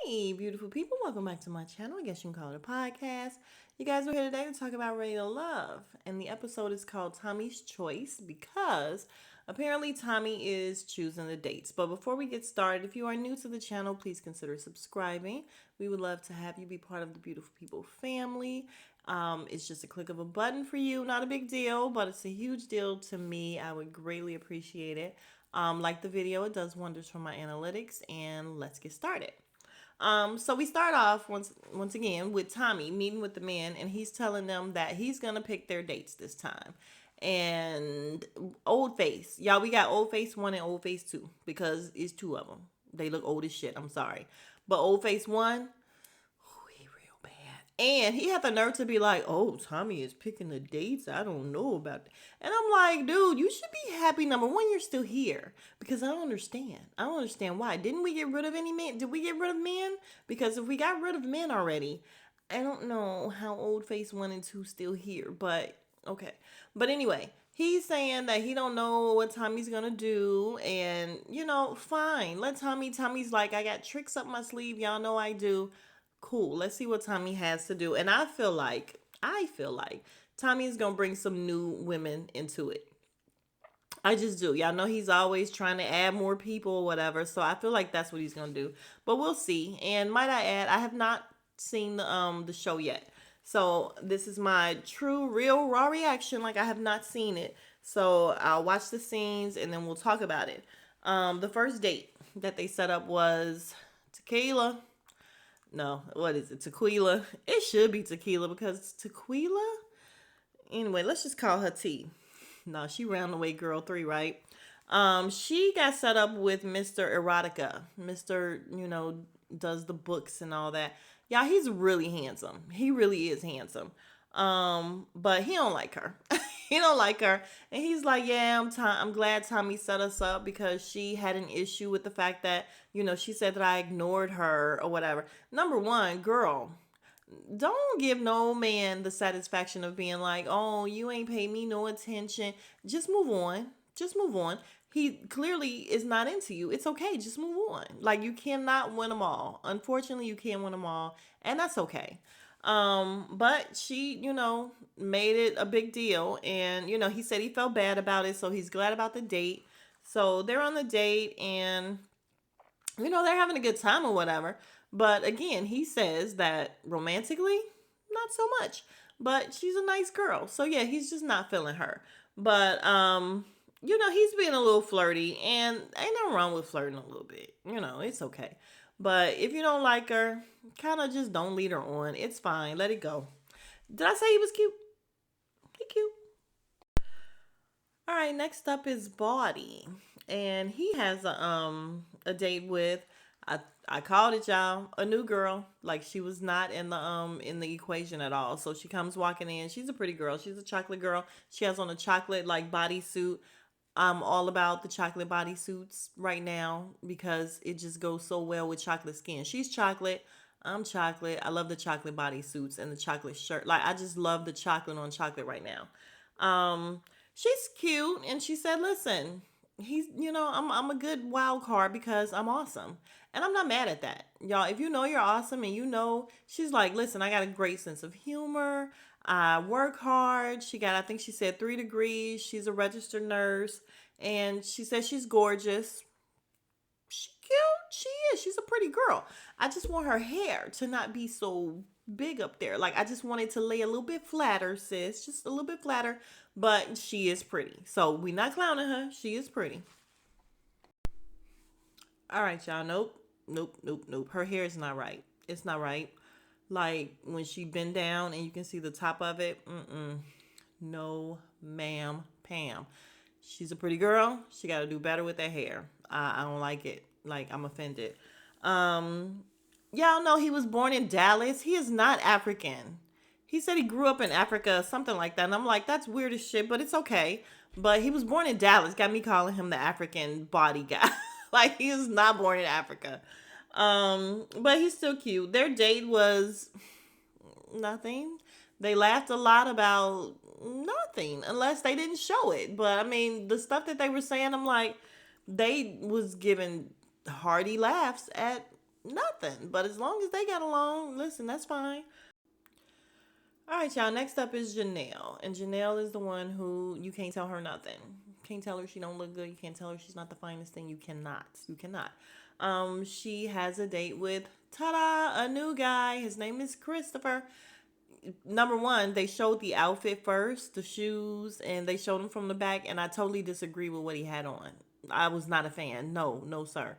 Hey, beautiful people, welcome back to my channel. I guess you can call it a podcast. You guys are here today to talk about Ready to Love. And the episode is called Tommy's Choice because apparently Tommy is choosing the dates. But before we get started, if you are new to the channel, please consider subscribing. We would love to have you be part of the beautiful people family. It's just a click of a button for you. Not a big deal, but it's a huge deal to me. I would greatly appreciate it. Like the video, it does wonders for my analytics, and let's get started. So we start off once again with Tommy meeting with the man, and he's telling them that he's gonna pick their dates this time. And old face, y'all, we got old face 1 and old face 2 because it's two of them. They look old as shit. I'm sorry, but old face 1, he real bad. And he had the nerve to be like, "Oh, Tommy is picking the dates. I don't know about that." And I'm like, dude, you should be happy. Number one, you're still here because I don't understand. I don't understand why. Didn't we get rid of any men? Did we get rid of men? Because if we got rid of men already, I don't know how old face 1 and 2 still here. But okay. But anyway, he's saying that he don't know what Tommy's gonna do, and fine. Let Tommy. Tommy's like, I got tricks up my sleeve. Y'all know I do. Cool. Let's see what Tommy has to do. And I feel like Tommy is gonna bring some new women into it. I just do. Y'all know he's always trying to add more people or whatever. So I feel like that's what he's gonna do. But we'll see. And might I add, I have not seen the show yet. So this is my true, real, raw reaction. Like I have not seen it. So I'll watch the scenes and then we'll talk about it. The first date that they set up was tequila. No, what is it? Tequila. It should be tequila because tequila. Anyway, let's just call her T. No, she ran away girl 3, right? She got set up with Mr. Erotica. Mr. Does the books and all that. Yeah, he's really handsome. He really is handsome. But he don't like her. He don't like her. And he's like, yeah, I'm glad Tommy set us up because she had an issue with the fact that, she said that I ignored her or whatever. Number one, girl, don't give no man the satisfaction of being like, oh, you ain't paid me no attention. Just move on. Just move on. He clearly is not into you. It's okay. Just move on. Like, you cannot win them all. Unfortunately, you can't win them all. And that's okay. But she, made it a big deal. And, he said he felt bad about it. So he's glad about the date. So they're on the date and they're having a good time or whatever. But again, he says that romantically, not so much. But she's a nice girl. So yeah, he's just not feeling her. But he's being a little flirty and ain't nothing wrong with flirting a little bit. It's okay. But if you don't like her, kind of just don't lead her on. It's fine. Let it go. Did I say he was cute? He cute. All right, next up is Body, and he has a date with I called it, y'all, a new girl. Like she was not in the equation at all. So she comes walking in. She's a pretty girl. She's a chocolate girl. She has on a chocolate like bodysuit. I'm all about the chocolate bodysuits right now because it just goes so well with chocolate skin. She's chocolate. I'm chocolate. I love the chocolate bodysuits and the chocolate shirt. Like I just love the chocolate on chocolate right now. She's cute, and she said, "Listen, I'm a good wild card because I'm awesome." And I'm not mad at that. Y'all, if you know you're awesome and she's like, listen, I got a great sense of humor. I work hard. I think she said 3 degrees. She's a registered nurse. And she says she's gorgeous. She cute. She is. She's a pretty girl. I just want her hair to not be so big up there. Like, I just want it to lay a little bit flatter, sis. Just a little bit flatter. But she is pretty. So we not clowning her. She is pretty. All right, y'all. Nope. Her hair is not right. It's not right. Like when she bend down and you can see the top of it. No, ma'am, Pam. She's a pretty girl. She got to do better with that hair. I don't like it. Like I'm offended. Y'all know he was born in Dallas. He is not African. He said he grew up in Africa, something like that. And I'm like, that's weird as shit, but it's okay. But he was born in Dallas. Got me calling him the African body guy. Like he is not born in Africa. But he's still cute. Their date was nothing. They laughed a lot about nothing unless they didn't show it. But I mean, the stuff that they were saying, I'm like, they was giving hearty laughs at nothing. But as long as they got along, listen, that's fine. All right, y'all. Next up is Janelle, and Janelle is the one who you can't tell her nothing. Can't tell her she don't look good. You can't tell her she's not the finest thing. You cannot. You cannot. She has a date with ta-da, a new guy. His name is Christopher. Number one, they showed the outfit first, the shoes, and they showed him from the back, and I totally disagree with what he had on. I was not a fan. No, no, sir.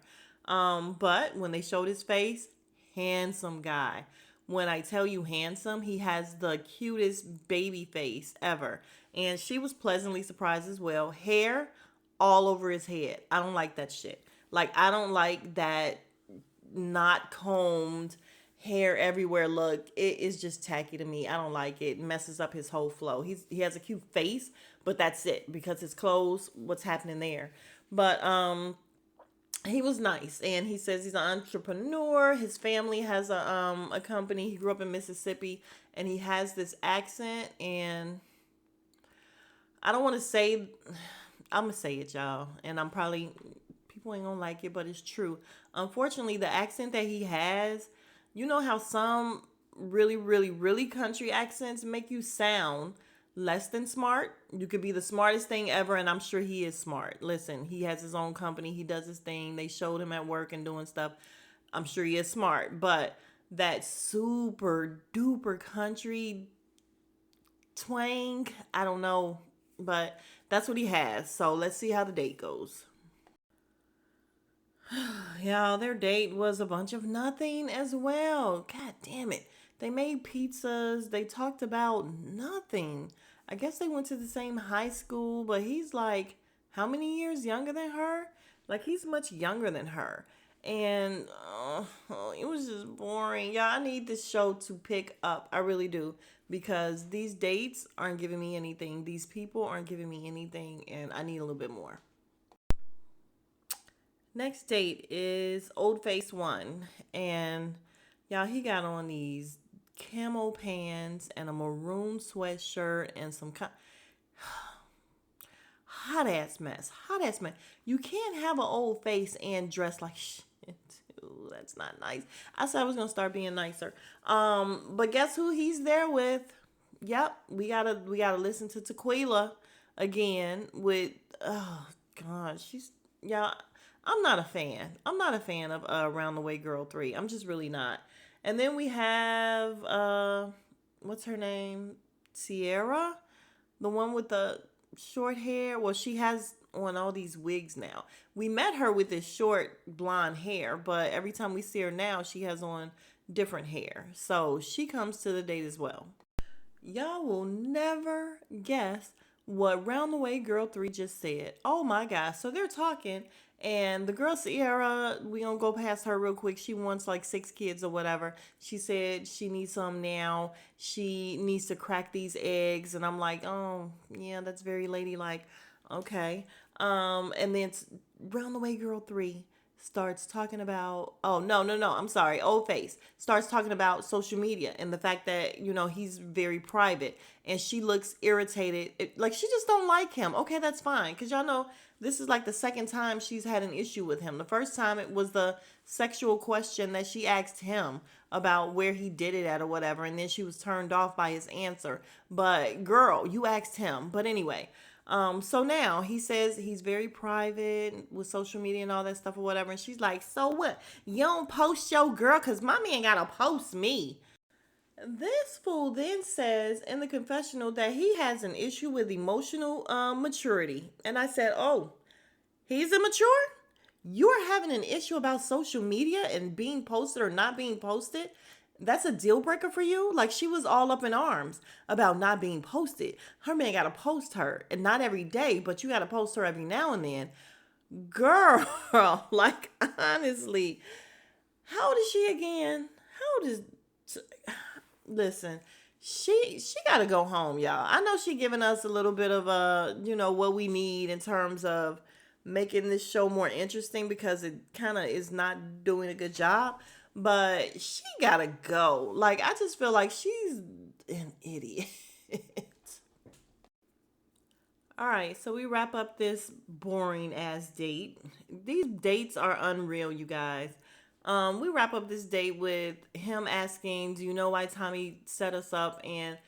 But when they showed his face, handsome guy. When I tell you handsome, he has the cutest baby face ever. And she was pleasantly surprised as well. Hair all over his head. I don't like that shit. Like, I don't like that not combed hair everywhere look. It is just tacky to me. I don't like it. It messes up his whole flow. He has a cute face, but that's it, because his clothes, what's happening there. But he was nice, and he says he's an entrepreneur. His family has a company. He grew up in Mississippi, and he has this accent, and I don't want to say, I'm gonna say it, y'all, and I'm probably, people ain't gonna like it, but it's true. Unfortunately, the accent that he has, you know how some really, really, really country accents make you sound less than smart? You could be the smartest thing ever, and I'm sure he is smart. Listen, he has his own company. He does his thing. They showed him at work and doing stuff. I'm sure he is smart, but that super duper country twang, I don't know, but that's what he has. So let's see how the date goes. Yeah, their date was a bunch of nothing as well. God damn it. They made pizzas. They talked about nothing. I guess they went to the same high school, but he's like, how many years younger than her? Like, he's much younger than her. And it was just boring. Yeah, I need this show to pick up. I really do. Because these dates aren't giving me anything. These people aren't giving me anything. And I need a little bit more. Next date is Old Face One. And y'all, he got on these camo pants and a maroon sweatshirt and some hot ass mess. Hot ass mess. You can't have an old face and dress like shit. Ooh, that's not nice. I said I was gonna start being nicer. But guess who he's there with? Yep, we gotta listen to Tequila again with, oh god, she's, yeah, I'm not a fan. I'm not a fan of Around the Way Girl 3. I'm just really not. And then we have what's her name? Sierra, the one with the short hair. Well, she has on all these wigs now. We met her with this short blonde hair, but every time we see her now, she has on different hair. So she comes to the date as well. Y'all will never guess what Round the Way Girl 3 just said. Oh my gosh. So they're talking, and the girl Sierra, we gonna go past her real quick. She wants like 6 kids or whatever. She said she needs some now. She needs to crack these eggs. And I'm like, oh, yeah, that's very ladylike. Okay. And then Round the Way Girl 3 starts talking about, oh no, no, no, I'm sorry, Old Face starts talking about social media and the fact that, he's very private, and she looks irritated, like she just don't like him. Okay, that's fine, because y'all know this is like the second time she's had an issue with him. The first time it was the sexual question that she asked him about where he did it at or whatever, and then she was turned off by his answer. But girl, you asked him. But anyway, so now he says he's very private with social media and all that stuff or whatever. And she's like, so what? You don't post your girl? Because my man got to post me. This fool then says in the confessional that he has an issue with emotional maturity. And I said, oh, he's immature? You're having an issue about social media and being posted or not being posted? That's a deal breaker for you? Like, she was all up in arms about not being posted. Her man got to post her, and not every day, but you got to post her every now and then. Girl, like, honestly, how old is she again? How old is, listen, she got to go home, y'all. I know she giving us a little bit of what we need in terms of making this show more interesting, because it kind of is not doing a good job. But she gotta go. Like, I just feel like she's an idiot. All right, so we wrap up this boring ass date. These dates are unreal, you guys. We wrap up this date with him asking, "Do you know why Tommy set us up?" And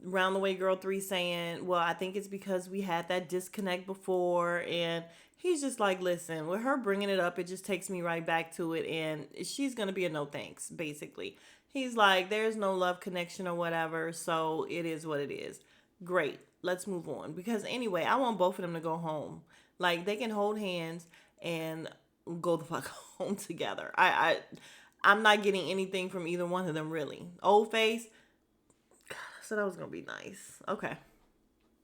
Round the Way Girl 3 saying, "Well, I think it's because we had that disconnect before." And he's just like, "Listen, with her bringing it up, it just takes me right back to it. And she's going to be a no thanks, basically." He's like, "There's no love connection or whatever. So it is what it is." Great. Let's move on. Because anyway, I want both of them to go home. Like, they can hold hands and go the fuck home together. I'm not getting anything from either one of them, really. Old face, so that was gonna be nice. Okay,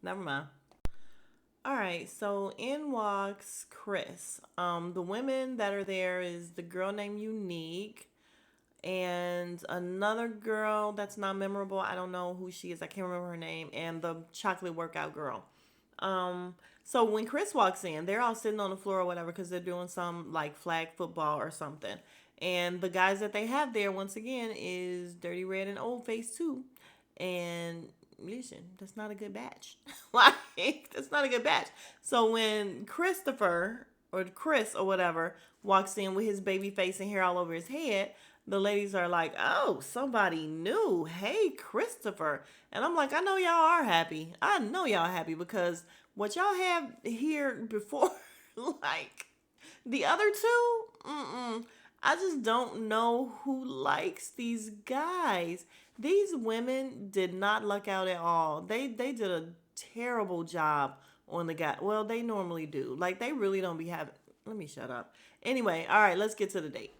never mind. All right, so in walks Chris. The women that are there is the girl named Unique and another girl that's not memorable. I don't know who she is. I can't remember her name. And the chocolate workout girl. So when Chris walks in, they're all sitting on the floor or whatever because they're doing some like flag football or something. And the guys that they have there once again is Dirty Red and Old Face too. And listen, that's not a good batch. Like, that's not a good batch. So when Christopher or Chris or whatever walks in with his baby face and hair all over his head, the ladies are like, "Oh, somebody new. Hey, Christopher." And I'm like, I know y'all are happy. I know y'all happy because what y'all have here before, like the other two, I just don't know who likes these guys. These women did not luck out at all. They did a terrible job on the guy. Well, they normally do. Like, they really don't be having. Let me shut up. Anyway, all right, let's get to the date.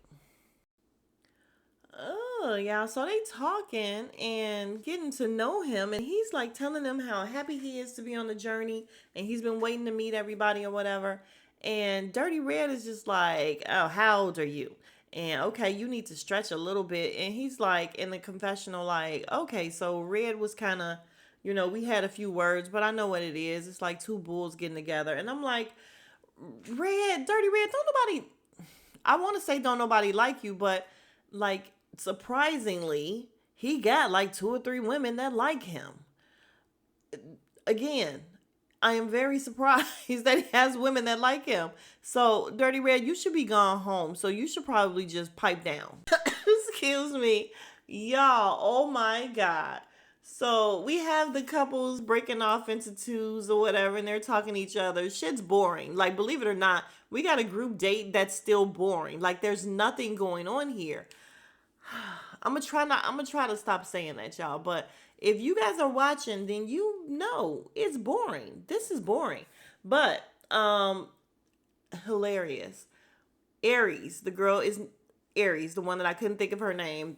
Oh, yeah. So they talking and getting to know him, and he's like telling them how happy he is to be on the journey, and he's been waiting to meet everybody or whatever. And Dirty Red is just like, "Oh, how old are you?" And okay, you need to stretch a little bit. And he's like in the confessional, like, "Okay, so Red was kind of, we had a few words, but I know what it is. It's like two bulls getting together." And I'm like, Dirty Red, don't nobody, I want to say don't nobody like you, but like surprisingly, he got like two or three women that like him. Again, I am very surprised that he has women that like him. So, Dirty Red, you should be gone home. So, you should probably just pipe down. Excuse me. Y'all, oh my God. So, we have the couples breaking off into twos or whatever, and they're talking to each other. Shit's boring. Like, believe it or not, we got a group date that's still boring. Like, there's nothing going on here. I'm gonna try to stop saying that, y'all. But if you guys are watching, then you know it's boring. This is boring. But hilarious. Aries, the girl is Aries, the one that I couldn't think of her name.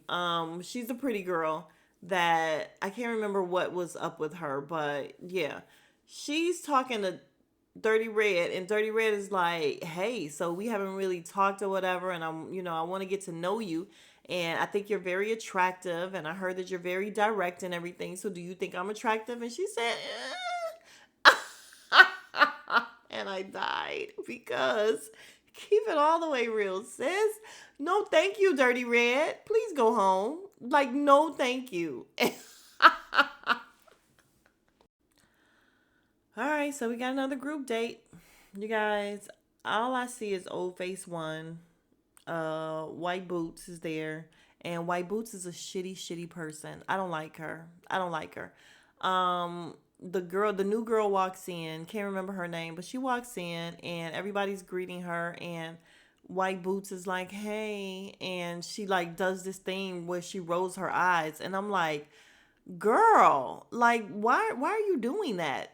She's a pretty girl that I can't remember what was up with her, but yeah. She's talking to Dirty Red, and Dirty Red is like, "Hey, so we haven't really talked or whatever, and I want to get to know you, and I think you're very attractive, and I heard that you're very direct and everything. So do you think I'm attractive?" And she said, and I died because keep it all the way real, sis. No, thank you, Dirty Red. Please go home. Like, no, thank you. All right, so we got another group date. You guys, all I see is Old Face One. White Boots is there. And White Boots is a shitty person. I don't like her. I don't like her. The new girl walks in. Can't remember her name, but she walks in and everybody's greeting her. And White Boots is like, "Hey," and she like does this thing where she rolls her eyes, and I'm like, "Girl, like, why are you doing that?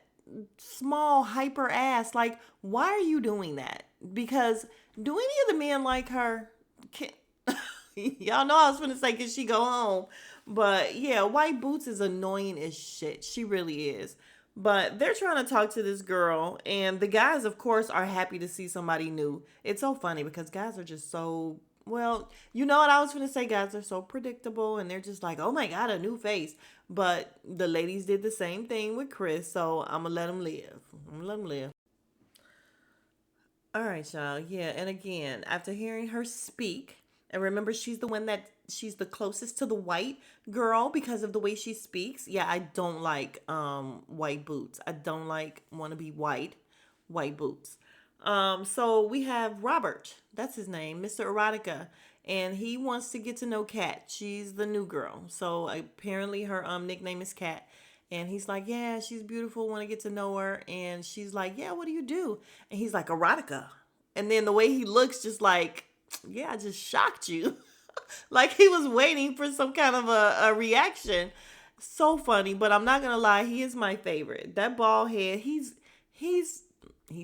Small hyper ass, like, why are you doing that?" Because do any of the men like her? Can, y'all know I was gonna say, "Can she go home?" But yeah, White Boots is annoying as shit. She really is. But they're trying to talk to this girl, and the guys, of course, are happy to see somebody new. It's so funny because guys are just so, well, you know what I was gonna say? Guys are so predictable, and they're just like, "Oh my God, a new face." But the ladies did the same thing with Chris, so I'm gonna let them live. I'm gonna let them live. All right, y'all. Yeah, and again, after hearing her speak, and remember, she's the closest to the white girl because of the way she speaks. Yeah, I don't like White Boots. I don't like want to be White Boots. So we have Robert. That's his name, Mr. Erotica, and he wants to get to know Kat. She's the new girl. So apparently her nickname is Kat. And he's like, yeah, she's beautiful. Want to get to know her. And she's like, yeah, what do you do? And he's like, erotica. And then the way he looks, just like, yeah, I just shocked you. Like he was waiting for some kind of a reaction. So funny, but I'm not gonna lie, he is my favorite. That bald head, he's he's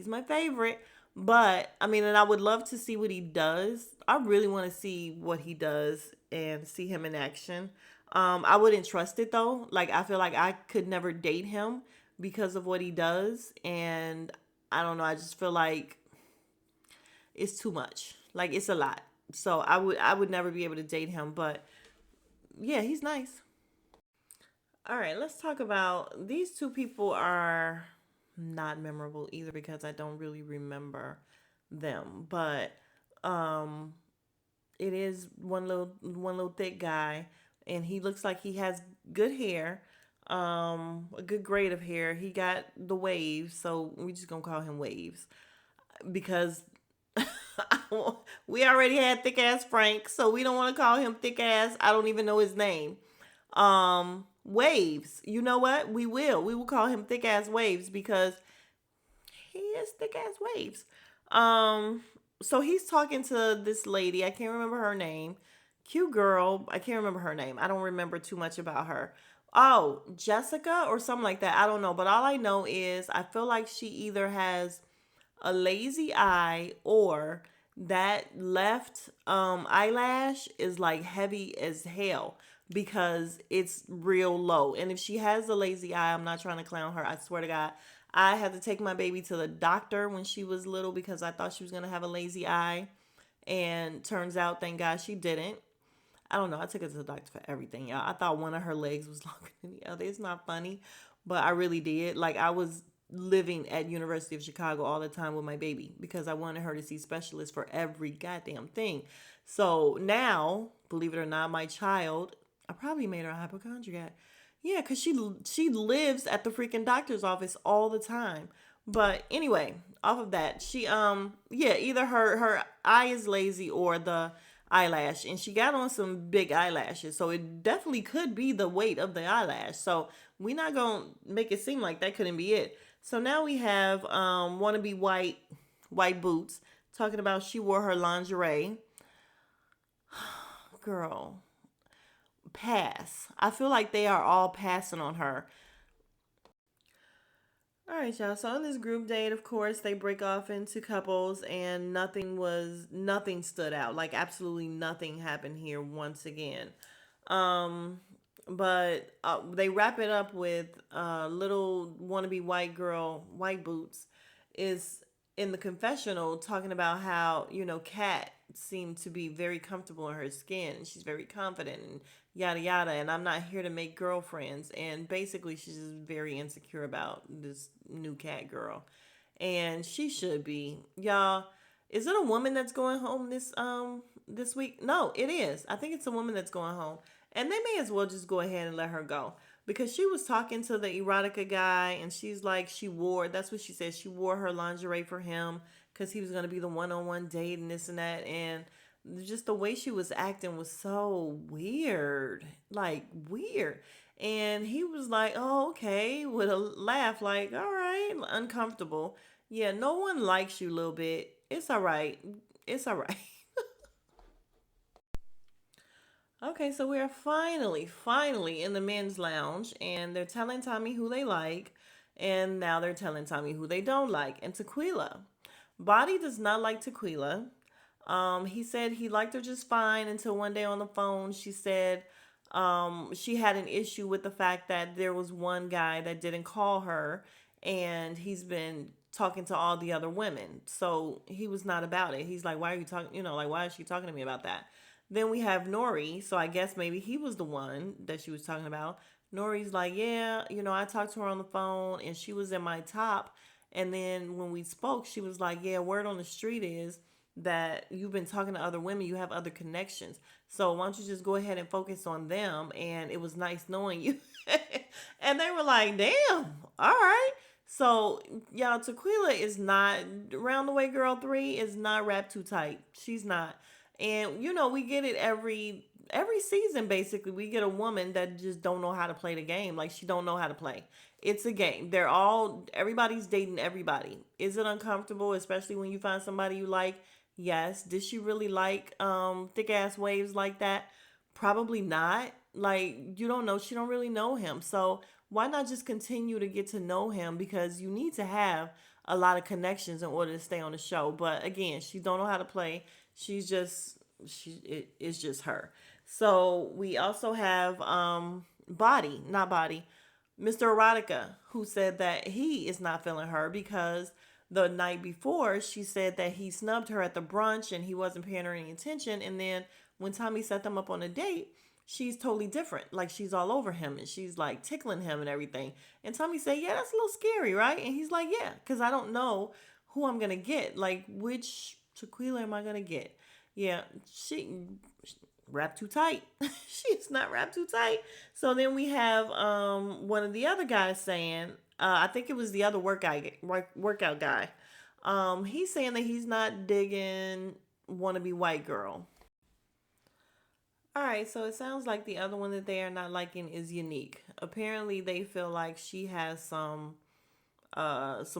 my favorite. But I mean, and I would love to see what he does. I really want to see what he does and see him in action. I wouldn't trust it though. Like I feel like I could never date him because of what he does, and I don't know. I just feel like it's too much. Like it's a lot. So I would never be able to date him. But yeah, he's nice. All right, let's talk about these two people are not memorable either because I don't really remember them. But um it is one little thick guy, and he looks like he has good hair. A good grade of hair. He got the waves, so we just gonna call him Waves because we already had thick ass Frank, so we don't want to call him thick ass. I don't even know his name. Waves. You know what? We will call him thick ass Waves because he is thick ass Waves. Um, so he's talking to this lady. I can't remember her name. Cute girl. I can't remember her name. I don't remember too much about her. Oh, Jessica or something like that. I don't know. But all I know is I feel like she either has a lazy eye or that left eyelash is like heavy as hell because it's real low. And if she has a lazy eye, I'm not trying to clown her. I swear to God, I had to take my baby to the doctor when she was little because I thought she was going to have a lazy eye. And turns out, thank God, she didn't. I don't know. I took her to the doctor for everything, y'all. I thought one of her legs was longer than the other. It's not funny, but I really did. Like I was living at University of Chicago all the time with my baby because I wanted her to see specialists for every goddamn thing. So now, believe it or not, my child, I probably made her a hypochondriac. Yeah, because she lives at the freaking doctor's office all the time. But anyway, off of that, she yeah, either her eye is lazy or the eyelash, and she got on some big eyelashes, so it definitely could be the weight of the eyelash. So we're not gonna make it seem like that couldn't be it. So now we have wannabe white boots talking about she wore her lingerie. Girl, pass. I feel like they are all passing on her. All right, y'all. So on this group date, of course, they break off into couples, and nothing stood out. Like absolutely nothing happened here once again. Um, but they wrap it up with little wannabe white girl, white boots, is in the confessional talking about how Kat seemed to be very comfortable in her skin. She's very confident and yada yada. And I'm not here to make girlfriends. And basically, she's just very insecure about this new Kat girl, and she should be. Y'all, is it a woman that's going home this week? No, it is. I think it's a woman that's going home. And they may as well just go ahead and let her go. Because she was talking to the erotica guy, and she's like, that's what she said. She wore her lingerie for him because he was going to be the one-on-one date and this and that. And just the way she was acting was so weird. Like, weird. And he was like, oh, okay, with a laugh, like, all right, uncomfortable. Yeah, no one likes you a little bit. It's all right. It's all right. Okay, so we are finally in the men's lounge, and they're telling Tommy who they like, and now they're telling Tommy who they don't like. And Tequila. Body does not like Tequila. He said he liked her just fine until one day on the phone she said she had an issue with the fact that there was one guy that didn't call her, and he's been talking to all the other women. So he was not about it. He's like, why are you talking? Like, why is she talking to me about that? Then we have Nori. So I guess maybe he was the one that she was talking about. Nori's like, yeah, I talked to her on the phone and she was in my top. And then when we spoke, she was like, yeah, word on the street is that you've been talking to other women, you have other connections. So why don't you just go ahead and focus on them? And it was nice knowing you. And they were like, damn, all right. So y'all, Tequila is not Round the Way Girl 3 is not wrapped too tight. She's not. And we get it every season. Basically, we get a woman that just don't know how to play the game. Like, she don't know how to play. It's a game. Everybody's dating everybody. Is it uncomfortable, especially when you find somebody you like? Yes. Did she really like thick ass waves like that? Probably not. Like, you don't know. She don't really know him. So why not just continue to get to know him? Because you need to have a lot of connections in order to stay on the show. But again, she don't know how to play. It's just her. So we also have Body, not Body, Mr. Erotica, who said that he is not feeling her because the night before she said that he snubbed her at the brunch and he wasn't paying her any attention. And then when Tommy set them up on a date, she's totally different. Like, she's all over him and she's like tickling him and everything. And Tommy said, "Yeah, that's a little scary, right?" And he's like, "Yeah, because I don't know who I'm gonna get. Like, which Tequila am I gonna get?" Yeah, she wrapped too tight. She's not wrapped too tight. So then we have one of the other guys saying, I think it was the other workout guy. He's saying that he's not digging wannabe white girl. All right, so it sounds like the other one that they are not liking is Unique. Apparently, they feel like she has some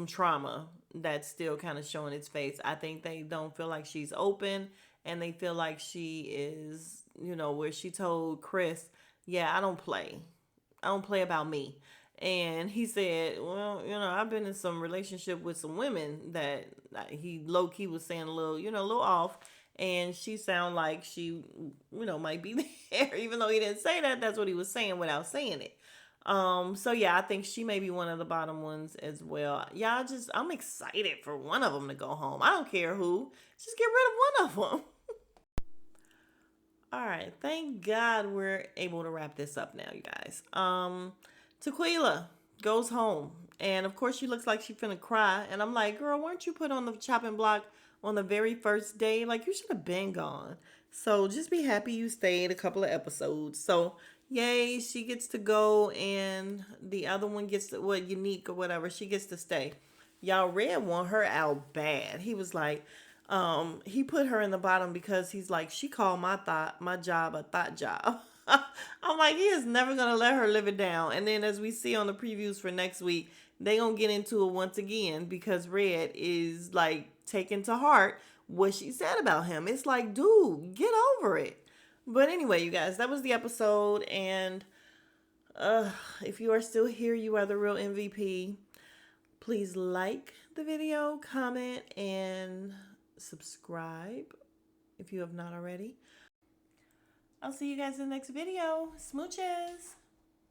trauma that's still kind of showing its face. I think they don't feel like she's open, and they feel like she is, where she told Chris, "Yeah, I don't play about me." And he said, "Well, I've been in some relationship with some women that he low key was saying a little, a little off." And she sound like she, might be there, even though he didn't say that. That's what he was saying without saying it. So yeah, I think she may be one of the bottom ones as well. Yeah, I'm excited for one of them to go home. I don't care who. Just get rid of one of them. All right, thank God we're able to wrap this up now, you guys. Tequila goes home, and of course she looks like she finna cry, and I'm like, "Girl, weren't you put on the chopping block on the very first day? Like, you should have been gone." So just be happy you stayed a couple of episodes. So yay, she gets to go, and the other one gets to, what, Unique or whatever, she gets to stay. Y'all, Red want her out bad. He was like, he put her in the bottom because he's like, she called my job a thought job. I'm like, he is never gonna let her live it down. And then as we see on the previews for next week, they gonna get into it once again because Red is like taking to heart what she said about him. It's like, dude, get over it. But anyway, you guys, that was the episode. And if you are still here, you are the real MVP. Please like the video, comment, and subscribe if you have not already. I'll see you guys in the next video. Smooches.